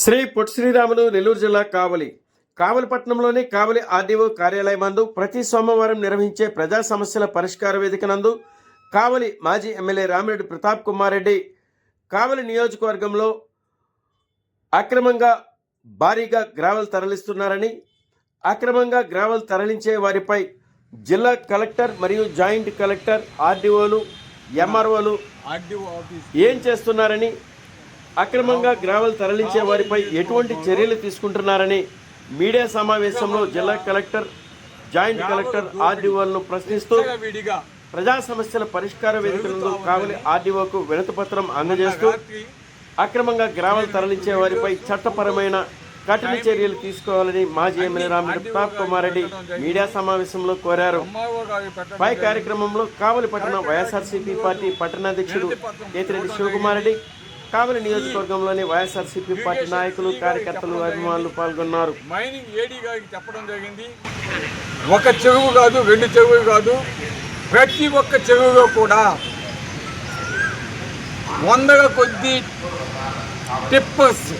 శ్రీ పొట్టి శ్రీరాములు నెల్లూరు జిల్లా కావలి పట్టణంలోని కావలి ఆర్డీఓ కార్యాలయం నందు ప్రతి సోమవారం నిర్వహించే ప్రజా సమస్యల పరిష్కార వేదిక నందు కావలి మాజీ ఎమ్మెల్యే రామిరెడ్డి ప్రతాప్ కుమార్ రెడ్డి కావలి నియోజకవర్గంలో అక్రమంగా భారీగా గ్రావెల్ తరలిస్తున్నారని, అక్రమంగా గ్రావెల్ తరలించే వారిపై జిల్లా కలెక్టర్ మరియు జాయింట్ కలెక్టర్, ఆర్డీఓలు, ఎంఆర్ఓలు ఏం చేస్తున్నారని, అక్రమంగా గ్రావెల్ తరలించే వారిపై ఎటువంటి చర్యలు తీసుకుంటున్నారని మీడియా సమావేశంలో జిల్లా కలెక్టర్, జాయింట్ కలెక్టర్, ఆర్డీఓలను ప్రశ్నిస్తూ ప్రజా సమస్యల పరిష్కార వేదిక నందు కావలి ఆర్డీఓకు వినతిపత్రం అందజేస్తూ అక్రమంగా గ్రావెల్ తరలించే వారిపై చట్టపరమైన కఠిన చర్యలు తీసుకోవాలని మాజీ ఎమ్మెల్యే రామిరెడ్డి ప్రతాప్ కుమార్ రెడ్డి మీడియా సమావేశంలో కోరారు. పై కార్యక్రమంలో కావలి పట్టణ వైఎస్ఆర్సీపీ పార్టీ పట్టణాధ్యక్షుడు కేతిరెడ్డి శివకుమార్ రెడ్డి, కావలి నియోజకవర్గంలోని వైఎస్ఆర్సీపీ పార్టీ నాయకులు, కార్యకర్తలు, అభిమానులు పాల్గొన్నారు. మైనింగ్ ఏడీ గారికి చెప్పడం జరిగింది, ఒక చెరువు కాదు, రెండు చెరువులు కాదు, ప్రతి ఒక్క చెరువులో కూడా వందల కొద్ది టిప్పర్స్,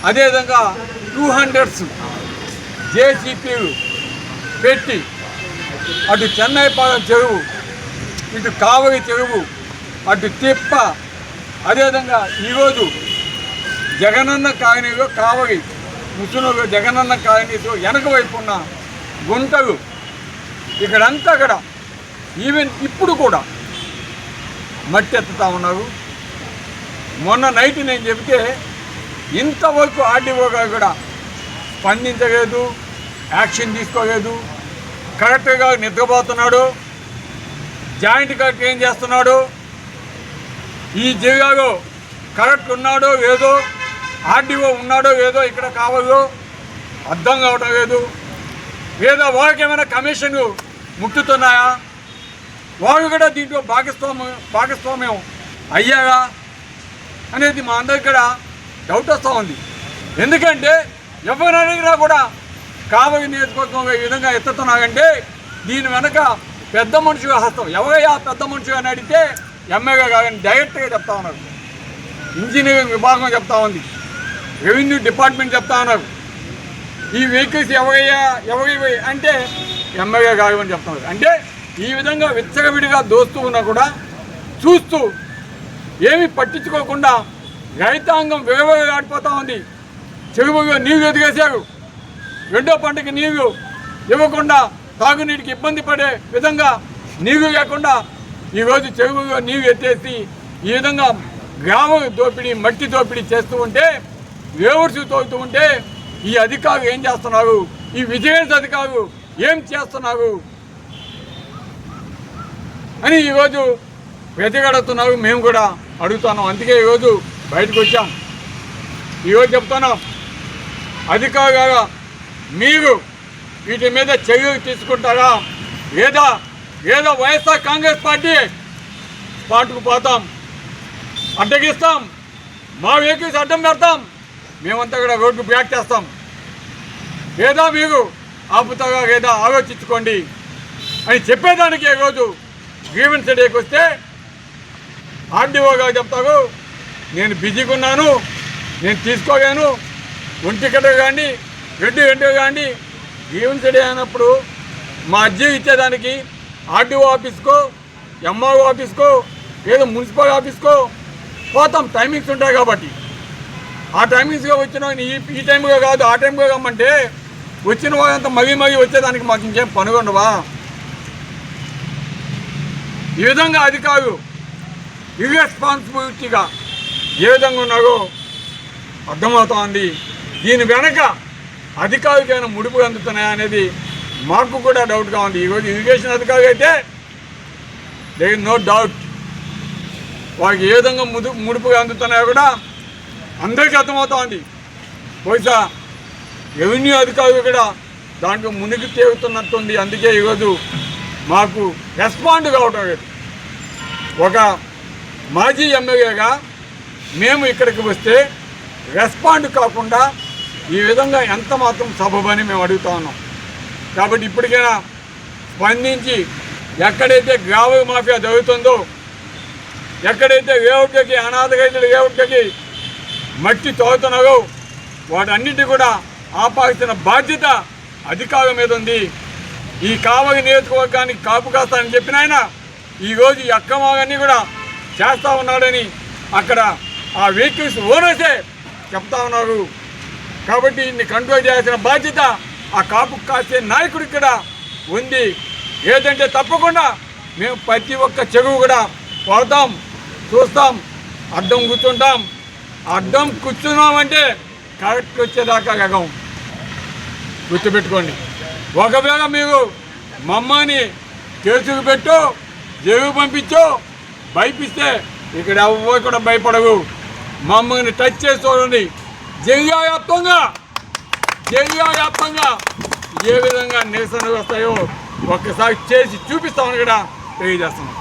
అదేవిధంగా 200s జేసీపీలు పెట్టి అటు చెన్నైపాలెం చెరువు, ఇటు కావలి చెరువు, అటు తిప్ప, అదేవిధంగా ఈరోజు జగనన్న కాలనీలో కావలి ముసునూరు జగనన్న కాలనీతో వెనక వైపు ఉన్న గుంటలు ఇక్కడంతా కూడా ఈవెన్ ఇప్పుడు కూడా మట్టి ఎత్తుతా ఉన్నారు. మొన్న నైట్ నేను చెబితే ఇంతవరకు ఆర్డీఓ గారు కూడా స్పందించలేదు, యాక్షన్ తీసుకోలేదు. కలెక్టర్ గారు నిద్రపోతున్నాడు, జాయింట్ కలెక్టర్ ఏం చేస్తున్నాడు, ఈ జిల్లాలో కరెక్ట్ ఉన్నాడో ఏదో, ఆర్డీఓ ఉన్నాడో ఏదో ఇక్కడ కావాలో అర్థం కావడం లేదు. ఏదో వాళ్ళకి ఏమైనా కమిషన్ ముట్టుతున్నాయా, వాళ్ళు కూడా దీంట్లో భాగస్వామ్యం అయ్యారా అనేది మా అందరికి కూడా డౌట్ వస్తూ ఉంది. ఎందుకంటే ఎవరు అడిగినా కూడా కావలి నియోజకవర్గంలో ఈ విధంగా ఎత్తుతున్నారంటే దీని వెనక పెద్ద మనుషుల హస్తం. ఎవరయ్యా పెద్ద మనుషులు అని అడిగితే ఎమ్మెల్యే గారిని డైరెక్ట్గా చెప్తా ఉన్నారు, ఇంజనీరింగ్ విభాగం చెప్తా ఉంది, రెవెన్యూ డిపార్ట్మెంట్ చెప్తా ఉన్నారు. ఈ వెహికల్స్ ఎవరి అంటే ఎమ్మెల్యే గారు అని చెప్తా ఉన్నారు. అంటే ఈ విధంగా విచ్చగవిడిగా దోస్తూ ఉన్నా కూడా చూస్తూ ఏమీ పట్టించుకోకుండా రైతాంగం విరవిరాడిపోతూ ఉంది. చెరువుగా నీళ్లు ఎదిగేశారు, రెండో పంటకి నీళ్లు ఇవ్వకుండా తాగునీటికి ఇబ్బంది పడే విధంగా నీళ్లు లేకుండా ఈరోజు చెరువులో నీళ్లు ఎత్తేసి ఈ విధంగా గ్రామ దోపిడీ, మట్టి దోపిడీ చేస్తూ ఉంటే, వేవర్స్ తోగుతూ ఉంటే ఈ అధికారులు ఏం చేస్తున్నారు, ఈ విజిలెన్స్ అధికారులు ఏం చేస్తున్నారు అని ఈరోజు వెతగడుతున్నారు. మేము కూడా అడుగుతున్నాం. అందుకే ఈరోజు బయటకు వచ్చాం. ఈరోజు చెప్తున్నాం, అధికారులుగా మీరు వీటి మీద చర్యలు తీసుకుంటారా ఏదో వైఎస్ఆర్ కాంగ్రెస్ పార్టీ స్పాట్కు పోతాం, అడ్డగిస్తాం, మా వెహికల్స్ అడ్డం పెడతాం, మేమంతా కూడా రోడ్డు బ్లాక్ చేస్తాం, ఏదో మీరు ఆపుతాగా ఏదో ఆలోచించుకోండి అని చెప్పేదానికి ఈరోజు గ్రీవెన్స్ డేకి వస్తే ఆర్డీఓ గారు చెప్తారు, నేను బిజీగా ఉన్నాను, నేను తీసుకోలేను, ఒంటికట కానీ రెండు కానీ. గ్రీవెన్స్ డే అయినప్పుడు మా అర్జీ ఇచ్చేదానికి ఆర్డీఓ ఆఫీస్కో, ఎంఆర్ఓ ఆఫీస్కో, ఏదో మున్సిపల్ ఆఫీస్కో పోతాం. టైమింగ్స్ ఉంటాయి కాబట్టి ఆ టైమింగ్స్గా వచ్చిన ఈ టైంగా కాదు ఆ టైంగా కమ్మంటే వచ్చిన వాళ్ళంతా మగి వచ్చేదానికి మాకు ఇంకేం పనుగొండవా? ఈ విధంగా అధికారులు ఇర్రెస్పాన్సిబిలిటీగా ఏ విధంగా ఉన్నారో అర్థమవుతోంది. దీని వెనక అధికారులకైనా ముడుపు అందుతున్నాయా అనేది మాకు కూడా డౌట్గా ఉంది. ఈరోజు ఇరిగేషన్ అధికారులు అయితే దేర్ ఇస్ నో డౌట్, వాళ్ళకి ఏ విధంగా ముడుపుగా అందుతున్నాయో కూడా అందరికీ అర్థమవుతోంది. బహుశా రెవెన్యూ అధికారులు కూడా దాంట్లో మునిగి తేలుతున్నట్టుంది. అందుకే ఈరోజు మాకు రెస్పాండ్ కావటం లేదు. ఒక మాజీ ఎమ్మెల్యేగా మేము ఇక్కడికి వస్తే రెస్పాండ్ కాకుండా ఈ విధంగా ఎంత మాత్రం సబబని మేము అడుగుతా ఉన్నాం. కాబట్టి ఇప్పటికైనా స్పందించి ఎక్కడైతే గ్రావెల్ మాఫియా జరుగుతుందో, ఎక్కడైతే లేఅవుట్లకి, అనాథ రైతుల లేఅవుట్లకి మట్టి తోగుతున్నావు వాటన్నిటి కూడా ఆపాల్సిన బాధ్యత అధికారుల మీద ఉంది. ఈ కావలి నియోజకవర్గానికి కాపు కాస్తానని చెప్పిన ఆయన ఈరోజు ఈ అక్రమాలన్నీ కూడా చేస్తూ ఉన్నాడని అక్కడ ఆ వెహికల్స్ ఓనర్సే చెప్తా ఉన్నారు. కాబట్టి ఇన్ని కంట్రోల్ చేయాల్సిన బాధ్యత ఆ కాపు కాసే నాయకుడికి కూడా ఉంది. ఏదంటే తప్పకుండా మేము ప్రతి ఒక్క చెరువు కూడా కొడతాం, చూస్తాం, అడ్డం కూర్చుంటాం. అడ్డం కూర్చున్నామంటే కరెక్ట్ వచ్చేదాకా గగం గుర్తుపెట్టుకోండి. ఒకవేళ మీరు మమ్మల్ని కేసుకు పెట్టు, జైలు పంపించు, భయపిస్తే ఇక్కడ ఎవరు కూడా భయపడవు. మమ్మల్ని టచ్ చేసి చూడండి. జిల్లా వ్యాప్తంగా ఏ విధంగా నిరసనలు వస్తాయో ఒక్కసారి చేసి చూపిస్తామని కూడా తెలియజేస్తున్నాం.